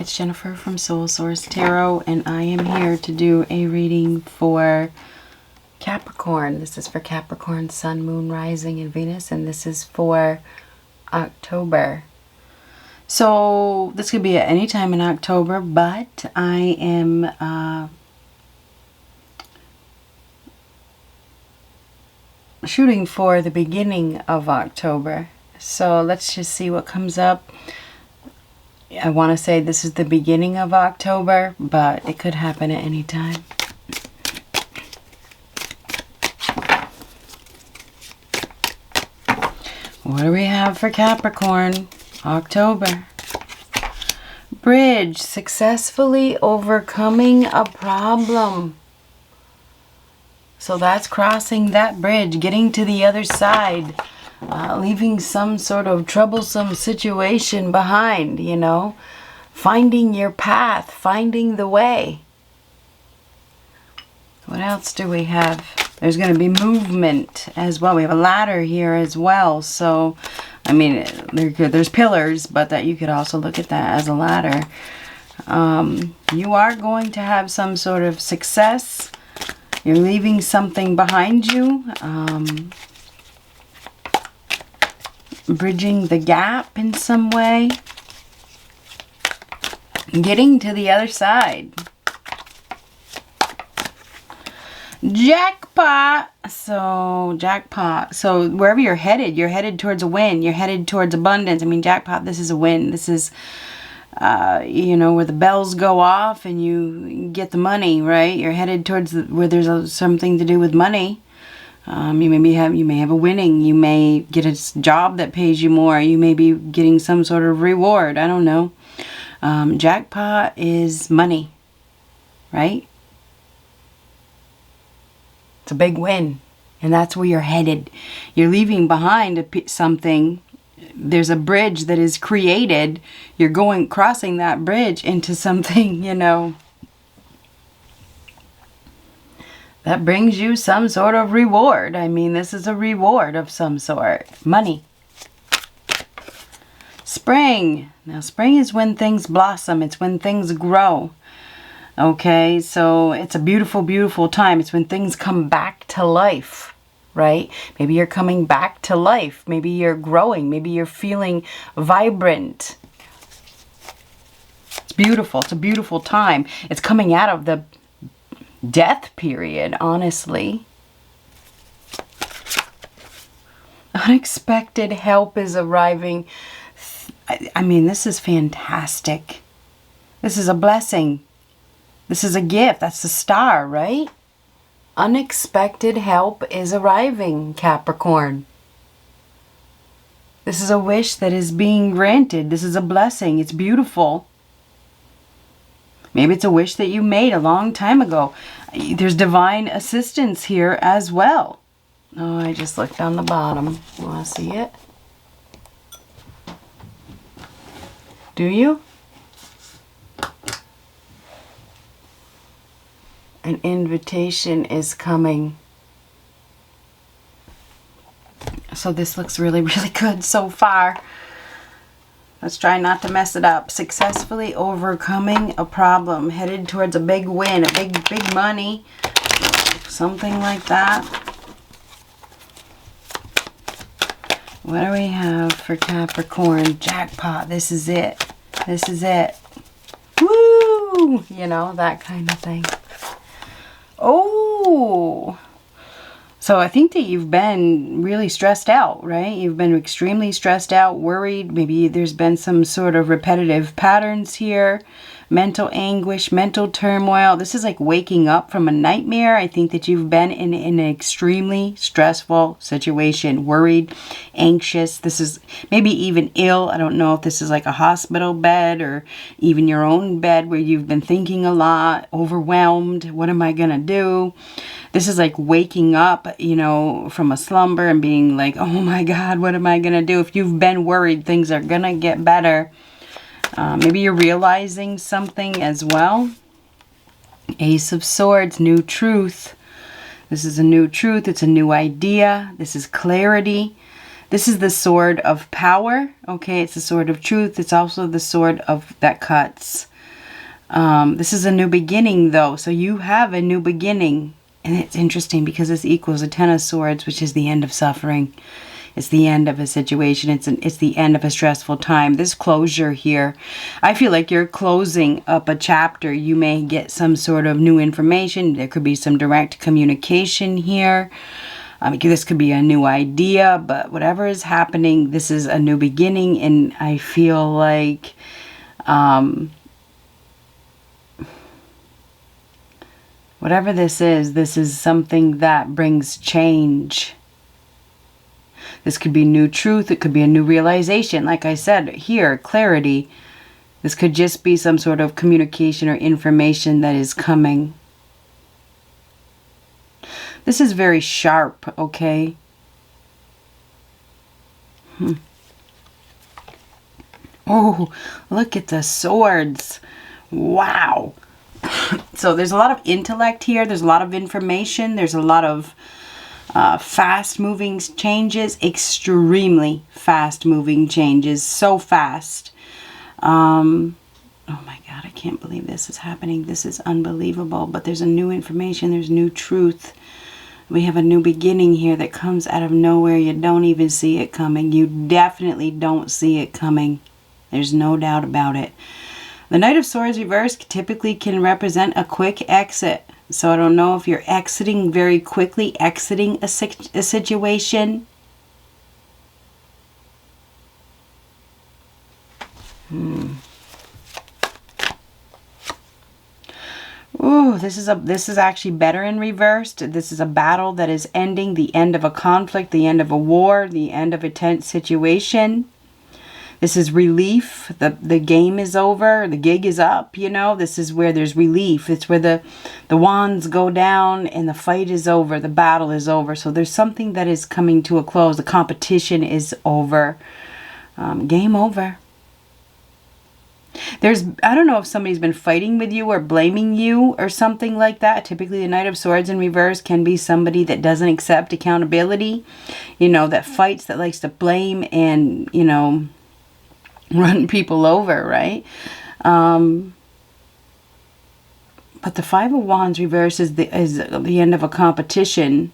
it's Jennifer from Soul Source Tarot, and I am here to do a reading for Capricorn. This is for Capricorn, Sun, Moon, Rising, and Venus, and this is for October. So this could be at any time in October, but I am shooting for the beginning of October. So let's just see what comes up. I want to say this is the beginning of October, but it could happen at any time. What do we have for Capricorn? October. Bridge. Successfully overcoming a problem. So that's crossing that bridge, getting to the other side. Leaving some sort of troublesome situation behind, you know. Finding your path, finding the way. What else do we have? There's going to be movement as well. We have a ladder here as well. So, I mean, there's pillars, but that you could also look at that as a ladder. You are going to have some sort of success. You're leaving something behind you. Bridging the gap in some way. Getting to the other side. Jackpot. So, jackpot. So, wherever you're headed towards a win. You're headed towards abundance. I mean, jackpot, this is a win. This is, you know, where the bells go off and you get the money, right? You're headed towards where there's something to do with money. You may have a winning. You may get a job that pays you more. You may be getting some sort of reward. I don't know. Jackpot is money, right? It's a big win, and that's where you're headed. You're leaving behind something. There's a bridge that is created. You're crossing that bridge into something, you know, that brings you some sort of reward. I mean, this is a reward of some sort. Money. Spring. Now, spring is when things blossom. It's when things grow. Okay, so it's a beautiful, beautiful time. It's when things come back to life, right? Maybe you're coming back to life. Maybe you're growing. Maybe you're feeling vibrant. It's beautiful. It's a beautiful time. It's coming out of the death period, honestly. Unexpected help is arriving. I mean, this is fantastic. This is a blessing. This is a gift. That's the star, right? Unexpected help is arriving, Capricorn. This is a wish that is being granted. This is a blessing. It's beautiful. Maybe it's a wish that you made a long time ago. There's divine assistance here as well. Oh, I just looked on the bottom. You want to see it? Do you? An invitation is coming. So this looks really, really good so far. Let's try not to mess it up. Successfully overcoming a problem. Headed towards a big win. A big money. Something like that. What do we have for Capricorn? Jackpot. This is it. This is it. Woo! You know, that kind of thing. Oh! So I think that you've been really stressed out, right? You've been extremely stressed out, worried. Maybe there's been some sort of repetitive patterns here. Mental anguish, mental turmoil. This is like waking up from a nightmare. I think that you've been in an extremely stressful situation. Worried, anxious. This is maybe even ill. I don't know if this is like a hospital bed or even your own bed where you've been thinking a lot, overwhelmed. What am I going to do? This is like waking up, you know, from a slumber and being like, oh my God, what am I going to do? If you've been worried, things are going to get better. Maybe you're realizing something as well. Ace of Swords, new truth. This is a new truth. It's a new idea. This is clarity. This is the sword of power. Okay, it's the sword of truth. It's also the sword of that cuts. This is a new beginning, though. So you have a new beginning. And it's interesting because this equals a Ten of Swords, which is the end of suffering. It's the end of a situation. It's the end of a stressful time. This closure here, I feel like you're closing up a chapter. You may get some sort of new information. There could be some direct communication here. This could be a new idea, but whatever is happening, this is a new beginning. And I feel like whatever this is something that brings change. This could be new truth. It could be a new realization. Like I said here, clarity. This could just be some sort of communication or information that is coming. This is very sharp, okay? Oh, look at the swords. Wow. So there's a lot of intellect here. There's a lot of information. There's a lot of fast-moving changes. Extremely fast-moving changes. So fast. Oh my God, I can't believe this is happening. This is unbelievable. But there's a new information. There's new truth. We have a new beginning here that comes out of nowhere. You don't even see it coming. You definitely don't see it coming. There's no doubt about it. The Knight of Swords reversed typically can represent a quick exit. So I don't know if you're exiting very quickly, exiting a situation. Ooh, this is actually better in reversed. This is a battle that is ending, the end of a conflict, the end of a war, the end of a tense situation. This is relief. The game is over. The gig is up, you know. This is where there's relief. It's where the wands go down and the fight is over. The battle is over. So there's something that is coming to a close. The competition is over. Game over. I don't know if somebody's been fighting with you or blaming you or something like that. Typically, the Knight of Swords in reverse can be somebody that doesn't accept accountability. You know, that fights, that likes to blame and, you know, run people over, right? But the Five of Wands reverse is the end of a competition.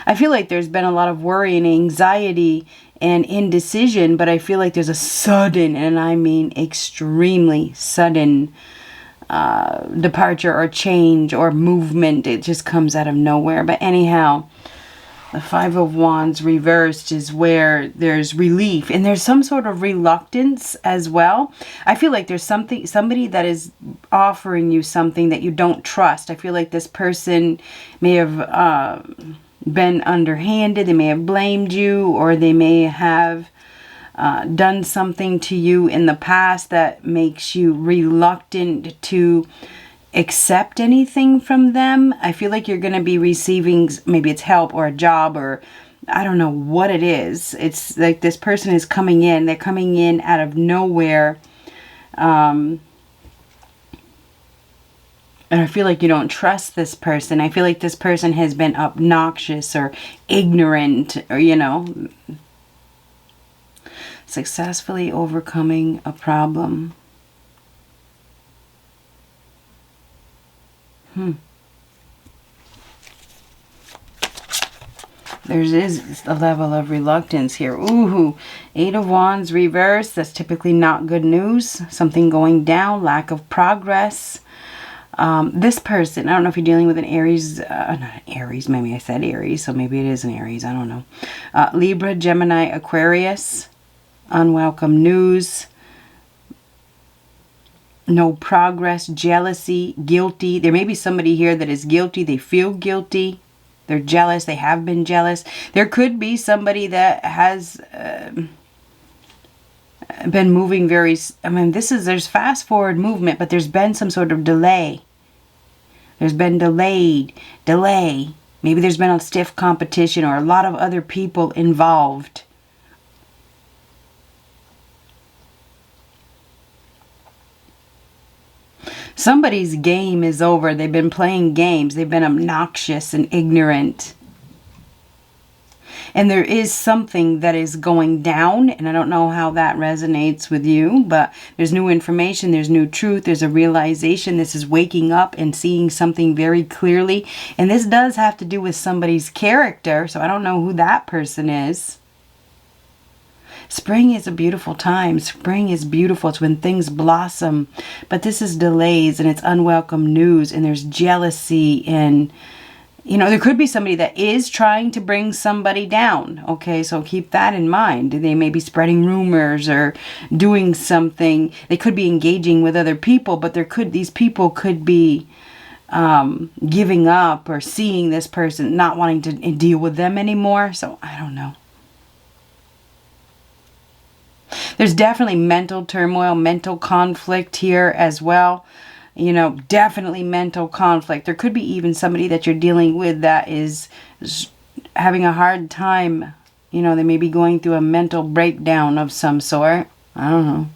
I feel like there's been a lot of worry and anxiety and indecision, but I feel like there's a sudden, and I mean extremely sudden, departure or change or movement. It just comes out of nowhere. But anyhow, the Five of Wands reversed is where there's relief and there's some sort of reluctance as well. I feel like there's somebody that is offering you something that you don't trust. I feel like this person may have been underhanded. They may have blamed you, or they may have done something to you in the past that makes you reluctant to accept anything from them. I feel like you're going to be receiving, maybe it's help or a job, or I don't know what it is. It's like this person is coming in. They're coming in out of nowhere. And I feel like you don't trust this person. I feel like this person has been obnoxious or ignorant, or, you know, successfully overcoming a problem. There is a level of reluctance here. Ooh, Eight of Wands reverse. That's typically not good news. Something going down, lack of progress. This person, I don't know if you're dealing with an Aries, not an Aries, maybe I said Aries, so maybe it is an Aries, I don't know. Libra, Gemini, Aquarius, unwelcome news, no progress, jealousy, guilty. There may be somebody here that is guilty, they feel guilty, they're jealous, they have been jealous. There could be somebody that has been moving there's fast forward movement, but there's been some sort of delay. There's been delay. Maybe there's been a stiff competition or a lot of other people involved. Somebody's game is over. They've been playing games. They've been obnoxious and ignorant. And there is something that is going down, and I don't know how that resonates with you, but there's new information, there's new truth, there's a realization. This is waking up and seeing something very clearly. And this does have to do with somebody's character, so I don't know who that person is. Spring is a beautiful time. Spring is beautiful. It's when things blossom. But this is delays, and it's unwelcome news, and there's jealousy, and there could be somebody that is trying to bring somebody down. Okay, so keep that in mind. They may be spreading rumors or doing something. They could be engaging with other people, but these people could be giving up or seeing this person, not wanting to deal with them anymore. So I don't know. There's definitely mental turmoil, mental conflict here as well. Definitely mental conflict. There could be even somebody that you're dealing with that is having a hard time. They may be going through a mental breakdown of some sort. I don't know.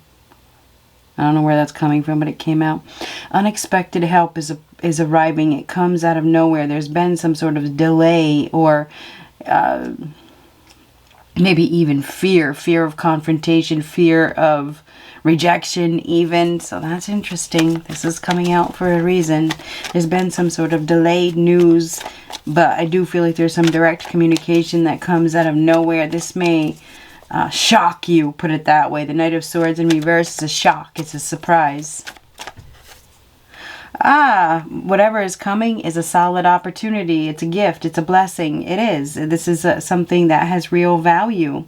I don't know where that's coming from, but it came out. Unexpected help is arriving. It comes out of nowhere. There's been some sort of delay or maybe even fear of confrontation, fear of rejection even. So that's interesting. This is coming out for a reason. There's been some sort of delayed news, but I do feel like there's some direct communication that comes out of nowhere. This may shock you, put it that way. The Knight of Swords in reverse is a shock. It's a surprise. Whatever is coming is a solid opportunity. It's a gift. It's a blessing. It is. This is something that has real value.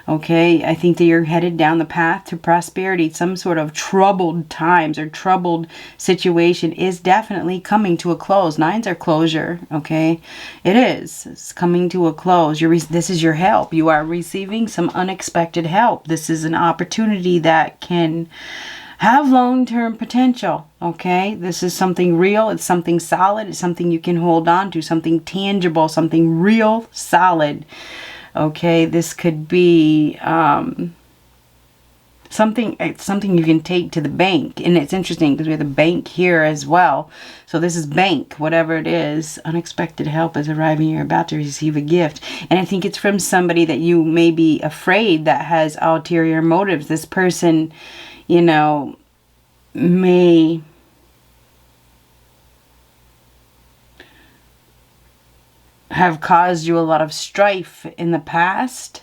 Okay, I think that you're headed down the path to prosperity. Some sort of troubled times or troubled situation is definitely coming to a close. Nines are closure, okay? It is. It's coming to a close. This is your help. You are receiving some unexpected help. This is an opportunity that can have long-term potential, okay? This is something real. It's something solid. It's something you can hold on to, something tangible, something real solid. Okay, this could be something you can take to the bank. And it's interesting because we have the bank here as well. So this is bank, whatever it is. Unexpected help is arriving. You're about to receive a gift. And I think it's from somebody that you may be afraid that has ulterior motives. This person, may have caused you a lot of strife in the past.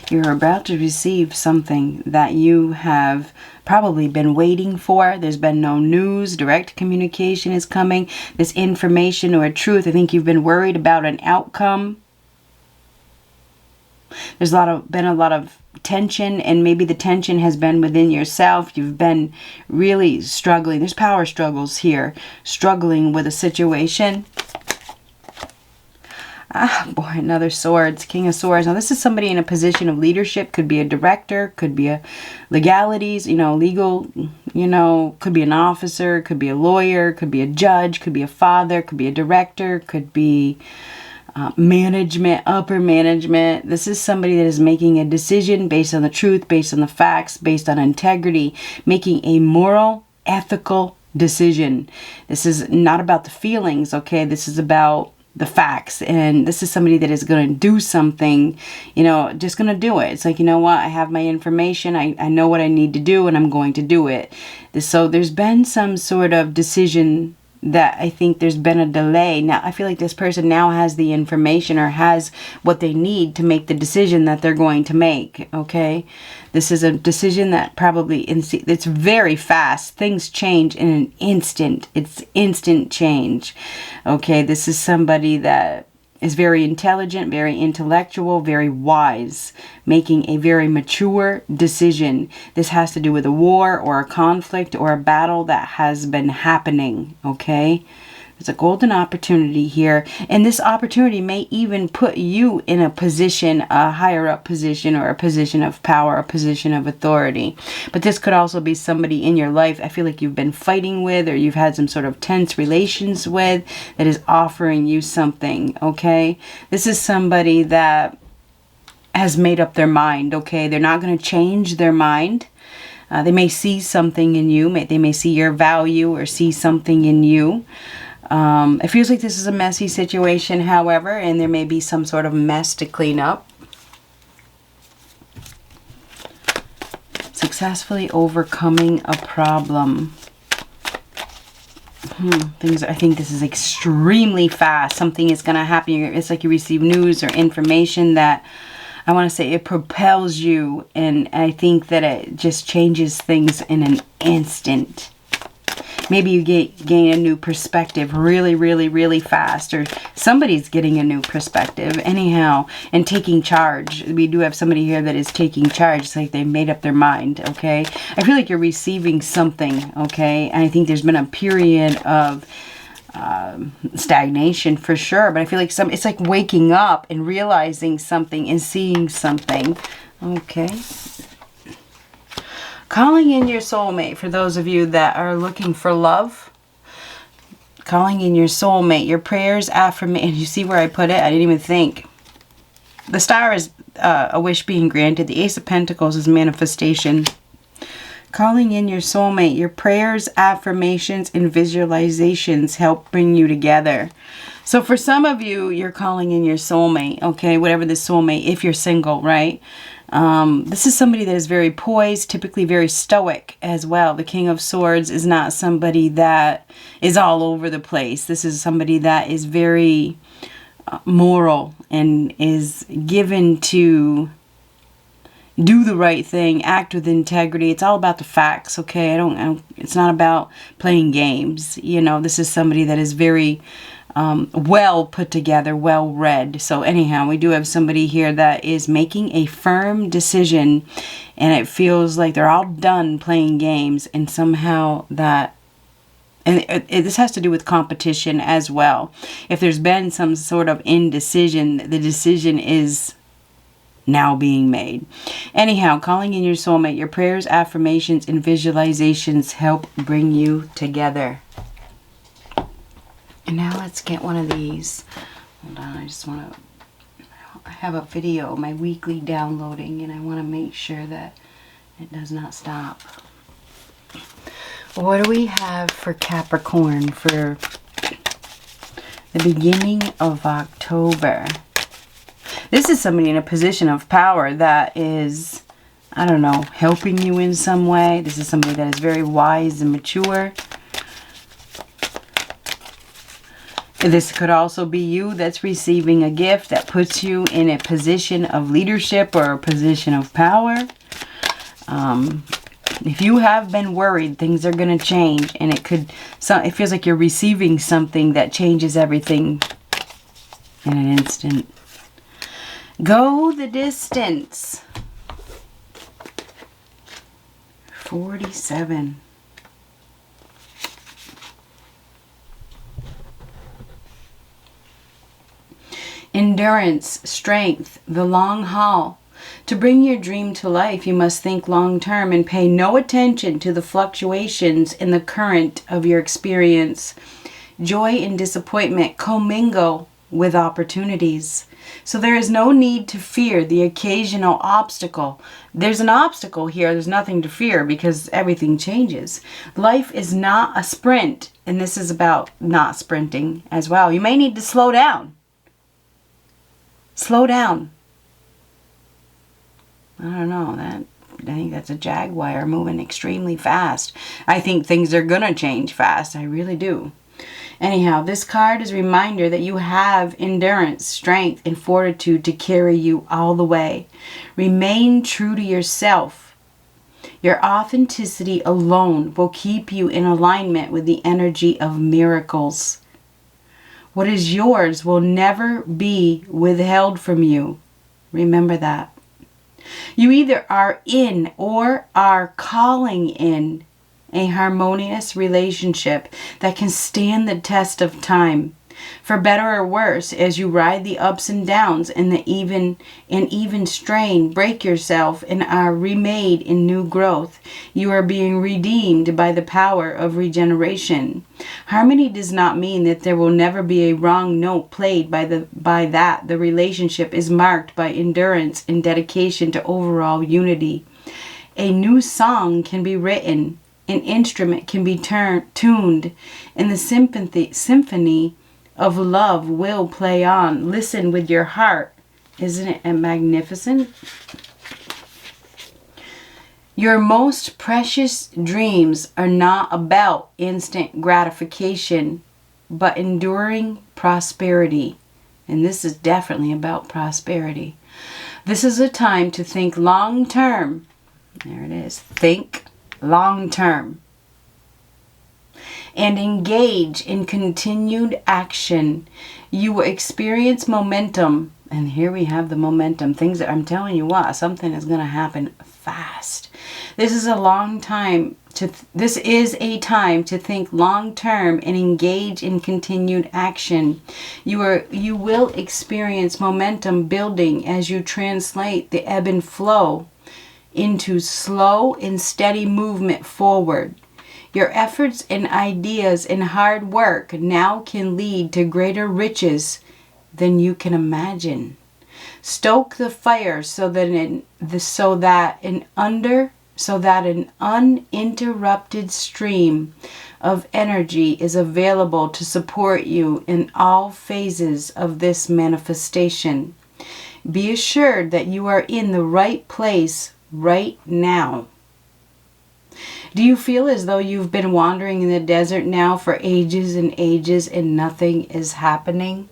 You're about to receive something that you have probably been waiting for. There's been no news. Direct communication is coming. This information or truth. I think you've been worried about an outcome. There's been a lot of tension, and maybe the tension has been within yourself. You've been really struggling. There's power struggles here. Struggling with a situation. Boy, another swords. King of Swords. Now, this is somebody in a position of leadership. Could be a director. Could be a legalities, legal, could be an officer. Could be a lawyer. Could be a judge. Could be a father. Could be a director. Could be management, upper management. This is somebody that is making a decision based on the truth, based on the facts, based on integrity, making a moral, ethical decision. This is not about the feelings, okay? This is about the facts. And this is somebody that is going to do something, just going to do it. It's like, you know what? I have my information. I know what I need to do, and I'm going to do it. So there's been some sort of decision that I think there's been a delay. Now, I feel like this person now has the information or has what they need to make the decision that they're going to make, okay? This is a decision that probably, it's very fast. Things change in an instant. It's instant change, okay? This is somebody that is very intelligent, very intellectual, very wise, making a very mature decision. This has to do with a war or a conflict or a battle that has been happening, okay? There's a golden opportunity here, and this opportunity may even put you in a position, a higher up position, or a position of power, a position of authority. But this could also be somebody in your life I feel like you've been fighting with, or you've had some sort of tense relations with, that is offering you something, okay? This is somebody that has made up their mind, okay? They're not going to change their mind. They may see something in you. They may see your value or see something in you. It feels like this is a messy situation, however, and there may be some sort of mess to clean up. Successfully overcoming a problem. I think this is extremely fast. Something is going to happen. It's like you receive news or information that, I want to say, it propels you. And I think that it just changes things in an instant. Maybe you gain a new perspective really, really, really fast. Or somebody's getting a new perspective. Anyhow, and taking charge. We do have somebody here that is taking charge. It's like they made up their mind, okay? I feel like you're receiving something, okay? And I think there's been a period of stagnation for sure. But I feel like it's like waking up and realizing something and seeing something, okay? Calling in your soulmate, for those of you that are looking for love. Calling in your soulmate, your prayers, affirmation. You see where I put it? I didn't even think. The star is a wish being granted. The Ace of Pentacles is manifestation. Calling in your soulmate, your prayers, affirmations, and visualizations help bring you together. So for some of you, you're calling in your soulmate, okay? Whatever the soulmate, if you're single, right? This is somebody that is very poised, typically very stoic as well. The King of Swords is not somebody that is all over the place. This is somebody that is very moral and is given to do the right thing, act with integrity. It's all about the facts, okay? It's not about playing games. You know, this is somebody that is very well put together, well read. So anyhow, we do have somebody here that is making a firm decision, and it feels like they're all done playing games, and somehow that, and this has to do with competition as well. If there's been some sort of indecision, the decision is now being made. Anyhow, calling in your soulmate, your prayers, affirmations, and visualizations help bring you together. And now let's get one of these. Hold on, I have a video, my weekly downloading, and I want to make sure that it does not stop. What do we have for Capricorn for the beginning of October? This is somebody in a position of power that is, I don't know, helping you in some way. This is somebody that is very wise and mature. This could also be you that's receiving a gift that puts you in a position of leadership or a position of power. If you have been worried, things are going to change, and it feels like you're receiving something that changes everything in an instant. Go the distance. 47. Endurance, strength, the long haul. To bring your dream to life, you must think long term and pay no attention to the fluctuations in the current of your experience. Joy and disappointment commingle with opportunities. So there is no need to fear the occasional obstacle. There's an obstacle here. There's nothing to fear because everything changes. Life is not a sprint, and this is about not sprinting as well. You may need to slow down. Slow down. I don't know. I think that's a jaguar moving extremely fast. I think things are going to change fast. I really do. Anyhow, this card is a reminder that you have endurance, strength, and fortitude to carry you all the way. Remain true to yourself. Your authenticity alone will keep you in alignment with the energy of miracles. What is yours will never be withheld from you. Remember that. You either are in or are calling in a harmonious relationship that can stand the test of time. For better or worse, as you ride the ups and downs and the even strain, break yourself and are remade in new growth. You are being redeemed by the power of regeneration. Harmony does not mean that there will never be a wrong note played by that. The relationship is marked by endurance and dedication to overall unity. A new song can be written. An instrument can be tuned. And the symphony of love will play on. Listen with your heart. Isn't it magnificent? Your most precious dreams are not about instant gratification, but enduring prosperity. And this is definitely about prosperity. This is a time to think long term. There it is. Think long term. And engage in continued action. You will experience momentum. And here we have the momentum. Things that I'm telling you what, something is going to happen fast. This is a time to think long term and engage in continued action. You will experience momentum building as you translate the ebb and flow into slow and steady movement forward. Your efforts and ideas and hard work now can lead to greater riches than you can imagine. Stoke the fire so that an uninterrupted stream of energy is available to support you in all phases of this manifestation. Be assured that you are in the right place right now. Do you feel as though you've been wandering in the desert now for ages and ages and nothing is happening?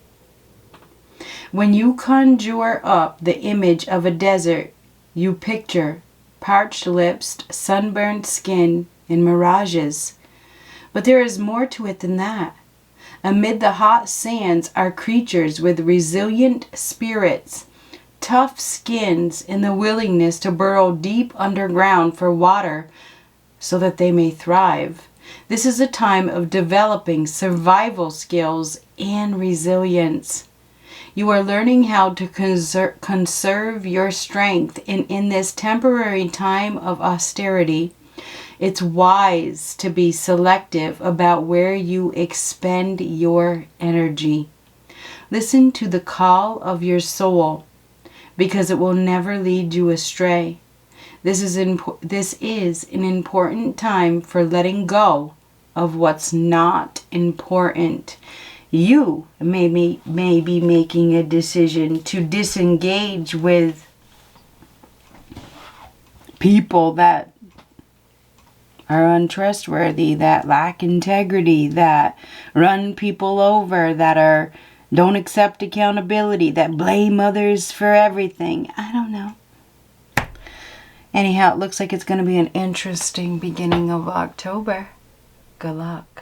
When you conjure up the image of a desert, you picture parched lips, sunburned skin, and mirages. But there is more to it than that. Amid the hot sands are creatures with resilient spirits, tough skins, and the willingness to burrow deep underground for water so that they may thrive. This is a time of developing survival skills and resilience. You are learning how to conserve your strength, and in this temporary time of austerity, it's wise to be selective about where you expend your energy. Listen to the call of your soul, because it will never lead you astray. This is an important time for letting go of what's not important. You may be making a decision to disengage with people that are untrustworthy, that lack integrity, that run people over, that don't accept accountability, that blame others for everything. I don't know. Anyhow, it looks like it's going to be an interesting beginning of October. Good luck.